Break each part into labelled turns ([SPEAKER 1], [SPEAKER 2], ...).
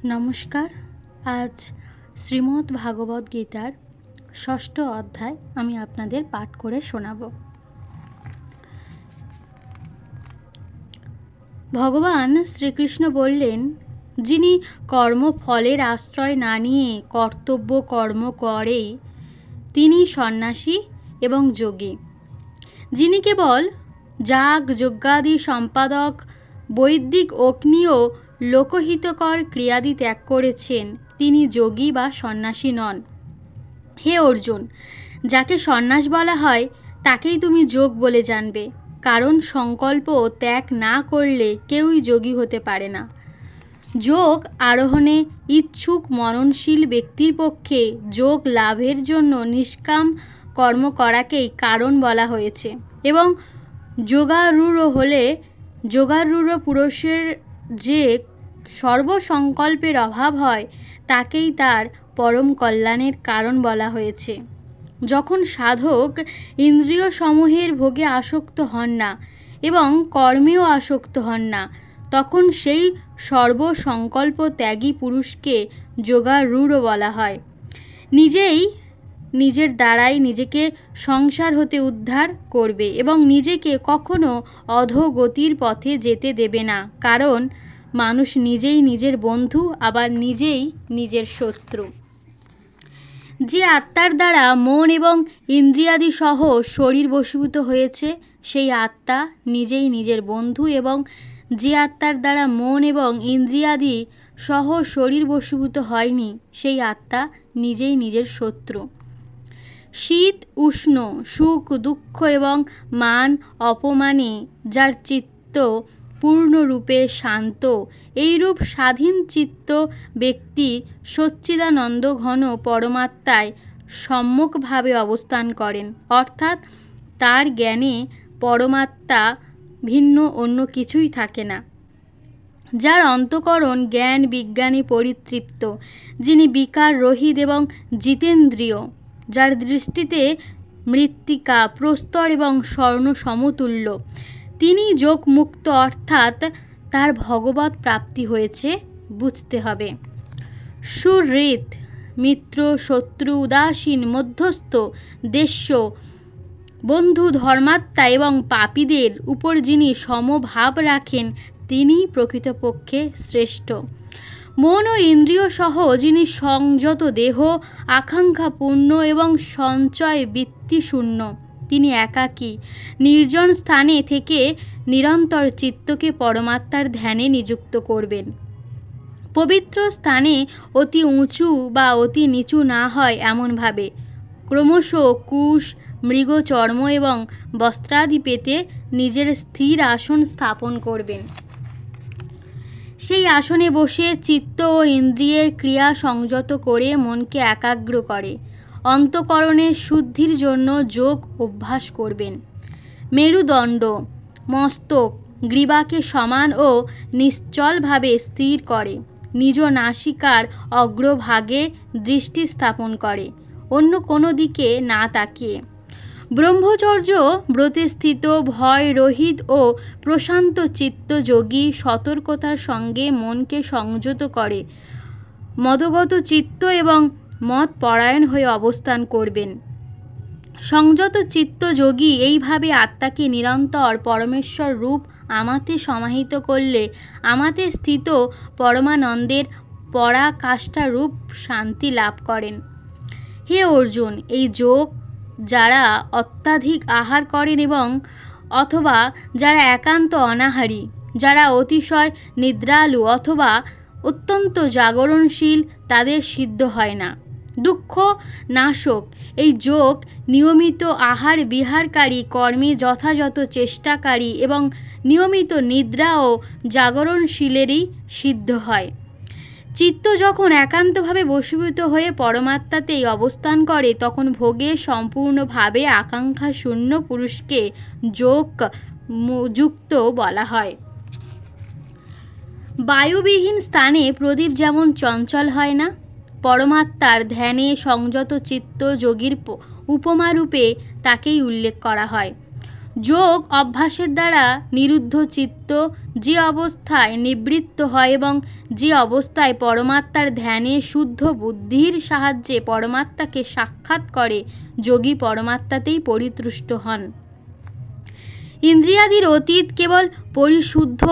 [SPEAKER 1] নমস্কার। আজ শ্রীমদ্ ভাগবত গীতার ৬ষ্ঠ অধ্যায় আমি আপনাদের পাঠ করে শোনাব। ভগবান শ্রীকৃষ্ণ বললেন, যিনি কর্মফলের আশ্রয় না নিয়ে কর্তব্য কর্ম করে তিনি সন্ন্যাসী এবং যোগী। যিনি কেবল যাগ যজ্ঞাদি সম্পাদক বৈদিক অগ্নি ও লোকহিতকর ক্রিয়াদি ত্যাগ করেছেন তিনি যোগী বা সন্ন্যাসী নন। হে অর্জুন, যাকে সন্ন্যাস বলা হয় তাকেই তুমি যোগ বলে জানবে, কারণ সংকল্প ত্যাগ না করলে কেউই যোগী হতে পারে না। যোগ আরোহণে ইচ্ছুক মননশীল ব্যক্তির পক্ষে যোগ লাভের জন্য নিষ্কাম কর্ম করাকেই কারণ বলা হয়েছে, এবং যোগারূঢ় পুরুষের যে সর্বসংকল্পের অভাব হয় তাকেই তার পরম কল্যাণের কারণ বলা হয়েছে। যখন সাধক ইন্দ্রিয় সমূহের ভোগে আসক্ত হন না এবং কর্মেও আসক্ত হন না, তখন সেই সর্বসংকল্প ত্যাগী পুরুষকে যোগারূঢ় বলা হয়। নিজের দ্বারাই নিজেকে সংসার হতে উদ্ধার করবে এবং নিজেকে কখনো অধোগতির পথে যেতে দেবে না, কারণ মানুষ নিজেই নিজের বন্ধু, আবার নিজেই নিজের শত্রু। যে আত্মার দ্বারা মন এবং ইন্দ্রিয়াদি সহ শরীর বশীভূত হয়েছে সেই আত্মা নিজেই নিজের বন্ধু, এবং যে আত্মার দ্বারা মন এবং ইন্দ্রিয়াদি সহ শরীর বশীভূত হয়নি সেই আত্মা নিজেই নিজের শত্রু। শীত উষ্ণ, সুখ দুঃখ এবং মান অপমানে যার চিত্ত পূর্ণরূপে শান্ত, এইরূপ স্বাধীন চিত্ত ব্যক্তি সচ্চিদানন্দ ঘন পরমাত্মায় সম্যকভাবে অবস্থান করেন, অর্থাৎ তার জ্ঞানে পরমাত্মা ভিন্ন অন্য কিছুই থাকে না। যার অন্তঃকরণ জ্ঞান বিজ্ঞানে পরিতৃপ্ত, যিনি বিকার রহিত এবং জিতেন্দ্রিয়, যার দৃষ্টিতে মৃত্তিকা প্রস্তর এবং স্বর্ণ সমতুল্য, তিনি যোগমুক্ত, অর্থাৎ তার ভগবৎ প্রাপ্তি হয়েছে বুঝতে হবে। সুহৃদ মিত্র শত্রু উদাসীন মধ্যস্থ দেশ্য বন্ধু ধর্মাত্মা এবং পাপীদের উপর যিনি সমভাব রাখেন তিনিই প্রকৃতপক্ষে শ্রেষ্ঠ। মন ও ইন্দ্রিয় সহ যিনি সংযত দেহ আকাঙ্ক্ষাপূর্ণ এবং সঞ্চয় বৃত্তিশূন্য, তিনি একাকী নির্জন স্থানে থেকে নিরন্তর চিত্তকে পরমাত্মার ধ্যানে নিযুক্ত করবেন। পবিত্র স্থানে অতি উঁচু বা অতি নিচু না হয় এমনভাবে ক্রমশ কুশ মৃগ চর্ম এবং বস্ত্রাদি পেতে নিজের স্থির আসন স্থাপন করবেন। সেই আসনে বসে চিত্ত ও ইন্দ্রিয়ের ক্রিয়া সংযত করে মনকে একাগ্র করে অন্তঃকরণের শুদ্ধির জন্য যোগ অভ্যাস করবেন। মেরুদণ্ড মস্তক গ্রীবাকে সমান ও নিশ্চলভাবে স্থির করে নিজ নাসিকার অগ্রভাগে দৃষ্টি স্থাপন করে, অন্য কোনো দিকে না তাকিয়ে। ব্রহ্মচর্য ব্রতে স্থিত ভয় রহিত ও প্রশান্ত চিত্ত যোগী সতর্কতার সঙ্গে মনকে সংযত করে মদগত চিত্ত এবং মত পরায়ণ হয়ে অবস্থান করবেন। সংযত চিত্ত যোগী এইভাবে আত্মাকে নিরন্তর পরমেশ্বর রূপ আমাতে সমাহিত করলে আমাতে স্থিত পরমানন্দের পরাকাষ্ঠা রূপ শান্তি লাভ করেন। হে অর্জুন, এই যোগ যারা অত্যাধিক আহার করেন এবং অথবা যারা একান্ত অনাহারী, যারা অতিশয় নিদ্রালু অথবা অত্যন্ত জাগরণশীল, তাদের সিদ্ধ হয় না। দুঃখ নাশক এই যোগ নিয়মিত আহার বিহারকারী, কর্মে যথাযথ চেষ্টাকারী এবং নিয়মিত নিদ্রা ও জাগরণশীলেরই সিদ্ধ হয়। চিত্ত যখন একান্তভাবে বশীভূত হয়ে পরমাত্মাতেই অবস্থান করে তখন ভোগে সম্পূর্ণভাবে আকাঙ্ক্ষা শূন্য পুরুষকে যোগযুক্ত বলা হয়। বায়ুবিহীন স্থানে প্রদীপ যেমন চঞ্চল হয় না, পরমাত্মার ধ্যানে সংযত চিত্ত যোগীর উপমারূপে তাকেই উল্লেখ করা হয়। যোগ অভ্যাসের দ্বারা নিরুদ্ধ চিত্ত যে অবস্থায় নিবৃত্ত হয় এবং যে অবস্থায় পরমাত্মার ধ্যানে শুদ্ধ বুদ্ধির সাহায্যে পরমাত্মাকে সাক্ষাৎ করে, যোগী পরমাত্মাতেই পরিতুষ্ট হন। ইন্দ্রিয়াদির অতীত কেবল পরিশুদ্ধ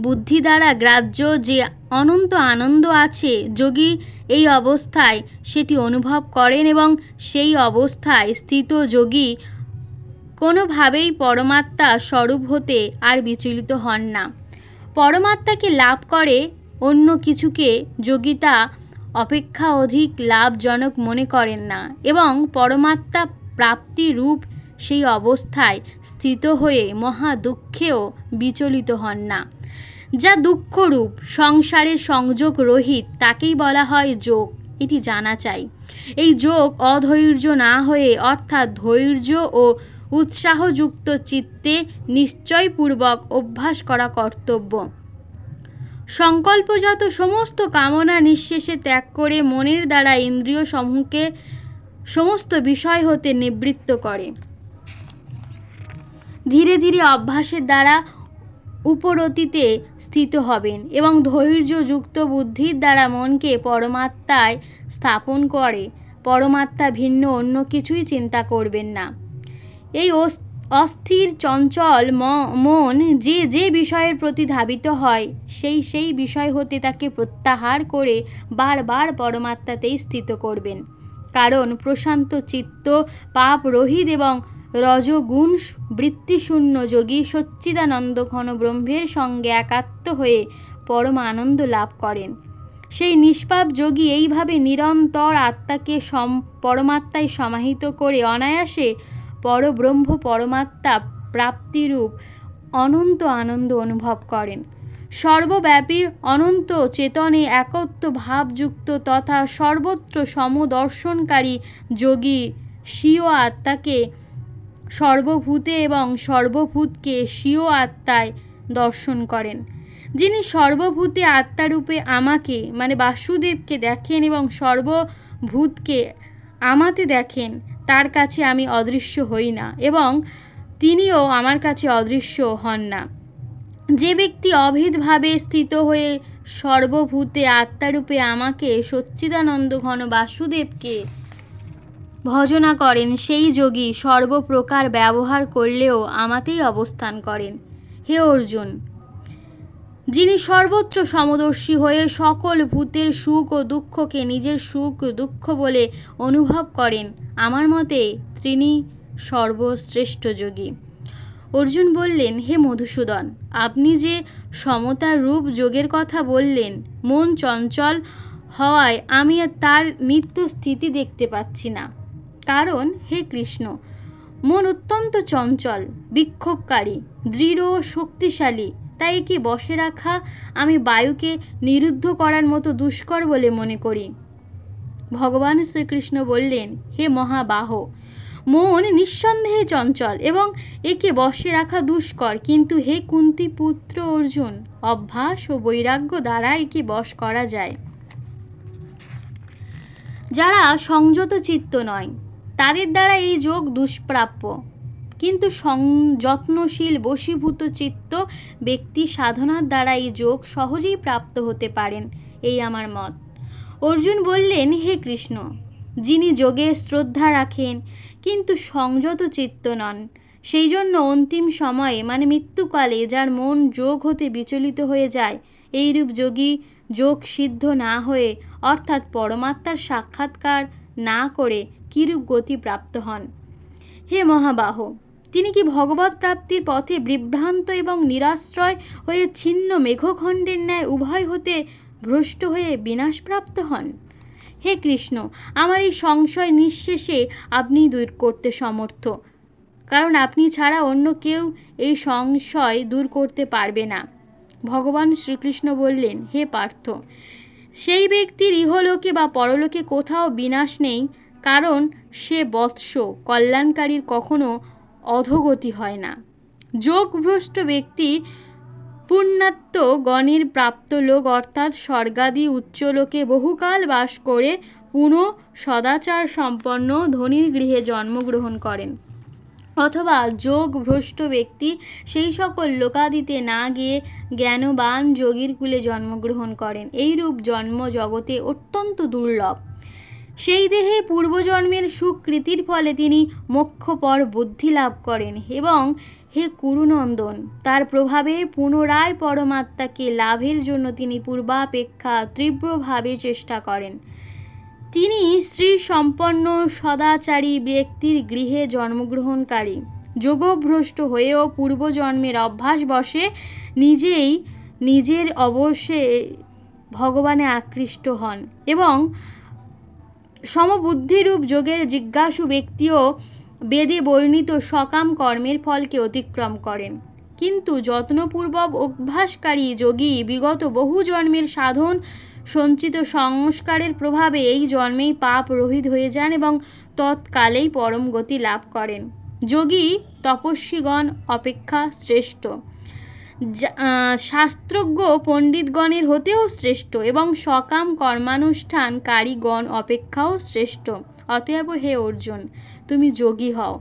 [SPEAKER 1] বুদ্ধি দ্বারা গ্রাহ্য যে অনন্ত আনন্দ আছে, যোগী এই অবস্থায় সেটি অনুভব করেন এবং সেই অবস্থায় স্থিত যোগী কোনোভাবেই পরমাত্মা স্বরূপ হতে আর বিচলিত হন না। পরমাত্মাকে লাভ করে অন্য কিছুকে যোগী তা অপেক্ষা অধিক লাভজনক মনে করেন না এবং পরমাত্মা প্রাপ্তি রূপ সেই অবস্থায় স্থিত হয়ে মহা দুঃখেও বিচলিত হন না। যা দুঃখরূপ, সংসারের সংযোগ রহিত, তাকেই বলা হয় যোগ। এটি জানা চাই। এই যোগ অধৈর্য না হয়ে অর্থাৎ ধৈর্য ও উৎসাহযুক্ত চিত্তে নিশ্চয়পূর্বক অভ্যাস করা কর্তব্য। সংকল্পজাত সমস্ত কামনা নিঃশেষে ত্যাগ করে মনের দ্বারা ইন্দ্রিয় সমূহকে সমস্ত বিষয় হতে নিবৃত্ত করে ধীরে ধীরে অভ্যাসের দ্বারা উপরতিতে স্থিত হবেন এবং ধৈর্যযুক্ত বুদ্ধির দ্বারা মনকে পরমাত্মায় স্থাপন করে পরমাত্মা ভিন্ন অন্য কিছুই চিন্তা করবেন না। এই অস্থির চঞ্চল মন যে যে বিষয়ের প্রতি ধাবিত হয় সেই বিষয় হতে তাকে প্রত্যাহার করে বারবার পরমাত্মাতেই স্থিত করবেন। কারণ প্রশান্ত চিত্ত, পাপ রহিত এবং রজগুণ বৃত্তিশূন্য যোগী সচ্চিদানন্দ ঘন ব্রহ্মের সঙ্গে একাত্ম হয়ে পরম আনন্দ লাভ করেন। সেই নিষ্পাপ যোগী এইভাবে নিরন্তর আত্মাকে পরমাত্মায় সমাহিত করে অনায়াসে পরব্রহ্ম পরমাত্মা প্রাপ্তিরূপ অনন্ত আনন্দ অনুভব করেন। সর্বব্যাপী অনন্ত চেতনে একত্ব ভাবযুক্ত তথা সর্বত্র সমদর্শনকারী যোগী স্বীয় আত্মাকে সর্বভূতে এবং সর্বভূতকে স্বীয় আত্মায় দর্শন করেন। যিনি সর্বভূতে আত্মারূপে আমাকে মানে বাসুদেবকে দেখেন এবং সর্বভূতকে আমাতে দেখেন, তার কাছে আমি অদৃশ্য হই না এবং তিনিও আমার কাছে অদৃশ্য হন না। যে ব্যক্তি অভেদভাবে স্থিত হয়ে সর্বভূতে আত্মারূপে আমাকে সচ্চিদানন্দ ঘন বাসুদেবকে ভজনা করেন, সেই যোগী সর্বপ্রকার ব্যবহার করলেও আমাতেই অবস্থান করেন। হে অর্জুন, যিনি সর্বত্র সমদর্শী হয়ে সকল ভূতের সুখ ও দুঃখকে নিজের সুখ দুঃখ বলে অনুভব করেন, আমার মতে তিনি সর্বশ্রেষ্ঠ যোগী। অর্জুন বললেন, হে মধুসূদন, আপনি যে সমতার রূপ যোগের কথা বললেন, মন চঞ্চল হওয়ায় আমি তার নিত্য স্থিতি দেখতে পাচ্ছি না। কারণ হে কৃষ্ণ, মন অত্যন্ত চঞ্চল, বিক্ষোভকারী, দৃঢ় ও শক্তিশালী, তাই একে বশে রাখা আমি বায়ুকে নিরুদ্ধ করার মতো দুষ্কর বলে মনে করি। ভগবান শ্রীকৃষ্ণ বললেন, হে মহাবাহ, মন নিঃসন্দেহে চঞ্চল এবং একে বশে রাখা দুষ্কর, কিন্তু হে কুন্তী পুত্র অর্জুন, অভ্যাস ও বৈরাগ্য দ্বারা একে বশ করা যায়। যারা সংযত চিত্ত নয় তাদের দ্বারা এই যোগ দুষ্প্রাপ্য, কিন্তু যত্নশীল বশীভূত চিত্ত ব্যক্তি সাধনার দ্বারা এই যোগ সহজেই প্রাপ্ত হতে পারেন, এই আমার মত। অর্জুন বললেন, হে কৃষ্ণ, যিনি যোগে শ্রদ্ধা রাখেন কিন্তু সংযত চিত্ত নন, সেই জন্য অন্তিম সময়ে মানে মৃত্যুকালে যার মন যোগ হতে বিচলিত হয়ে যায়, এইরূপ যোগী যোগ সিদ্ধ না হয়ে অর্থাৎ পরমাত্মার সাক্ষাৎকার না করে কিরূপ গতি প্রাপ্ত হন। হে মহাবাহ, তিনি কি ভগবৎ প্রাপ্তির পথে বিভ্রান্ত এবং নিরাশ্রয় হয়ে ছিন্ন মেঘখণ্ডের ন্যায় উভয় হতে ভ্রষ্ট হয়ে বিনাশপ্রাপ্ত হন? হে কৃষ্ণ, আমার এই সংশয় নিঃশেষে আপনি দূর করতে সমর্থ, কারণ আপনি ছাড়া অন্য কেউ এই সংশয় দূর করতে পারবে না। ভগবান শ্রীকৃষ্ণ বললেন, হে পার্থ, সেই ব্যক্তির ইহলোকে বা পরলোকে কোথাও বিনাশ নেই, কারণ সে বৎস কল্যাণকারীর কখনো অধোগতি হয় না। যোগভ্রষ্ট ব্যক্তি পুণ্যাত্ম গণের প্রাপ্ত লোক অর্থাৎ স্বর্গাদি উচ্চলোকে বহুকাল বাস করে পুনঃ সদাচার সম্পন্ন ধনীর গৃহে জন্মগ্রহণ করেন। অথবা যোগ ভ্রষ্ট ব্যক্তি সেই সকল লোকাদিতে না গিয়ে জ্ঞানবান যোগীর কুলে জন্মগ্রহণ করেন। এইরূপ জন্ম জগতে অত্যন্ত দুর্লভ। সেই দেহে পূর্বজন্মের সুকৃতির ফলে তিনি মোক্ষপর বুদ্ধি লাভ করেন এবং হে কুরুনন্দন, তার প্রভাবে পুনরায় পরমাত্মাকে লাভের জন্য তিনি পূর্বাপেক্ষা তীব্রভাবে চেষ্টা করেন। তিনি শ্রী সম্পন্ন সদাচারী ব্যক্তির গৃহে জন্মগ্রহণকারী। যোগভ্রষ্ট হয়েও পূর্বজন্মের অভ্যাস বশে নিজেই নিজের অবশ্যে ভগবানে আকৃষ্ট হন এবং সমবুদ্ধিরূপ যোগের জিজ্ঞাসু ব্যক্তিও বেদে বর্ণিত সকাম কর্মের ফলকে অতিক্রম করেন। কিন্তু যত্নপূর্বক অভ্যাসকারী যোগী বিগত বহু জন্মের সাধন সঞ্চিত সংস্কারের প্রভাবে এই জন্মেই পাপ রহিত হয়ে যান এবং তৎকালেই পরম গতি লাভ করেন। যোগী তপস্বীগণ অপেক্ষা শ্রেষ্ঠ, শাস্ত্রজ্ঞ পণ্ডিতগণের হতেও শ্রেষ্ঠ এবং সকাম কর্মানুষ্ঠানকারীগণ অপেক্ষাও শ্রেষ্ঠ। অতএব হে অর্জুন, তুমি যোগী হও।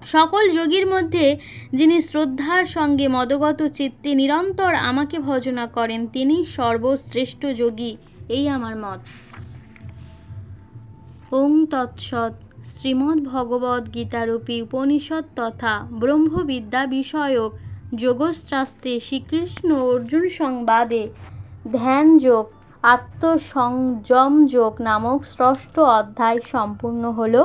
[SPEAKER 1] সকল যোগীর মধ্যে যিনি শ্রদ্ধার সঙ্গে মদগত চিত্তে নিরন্তর আমাকে ভজনা করেন, তিনি সর্বশ্রেষ্ঠ যোগী, এই আমার মত। ওং তৎসৎ। শ্রীমদ্ ভগবদ্ গীতারূপী উপনিষদ তথা ব্রহ্মবিদ্যা বিষয়ক যোগশাস্ত্রে শ্রীকৃষ্ণ অর্জুন সংবাদে ধ্যান যোগ আত্মসংযম যোগ নামক ষষ্ঠ অধ্যায় সম্পূর্ণ হল।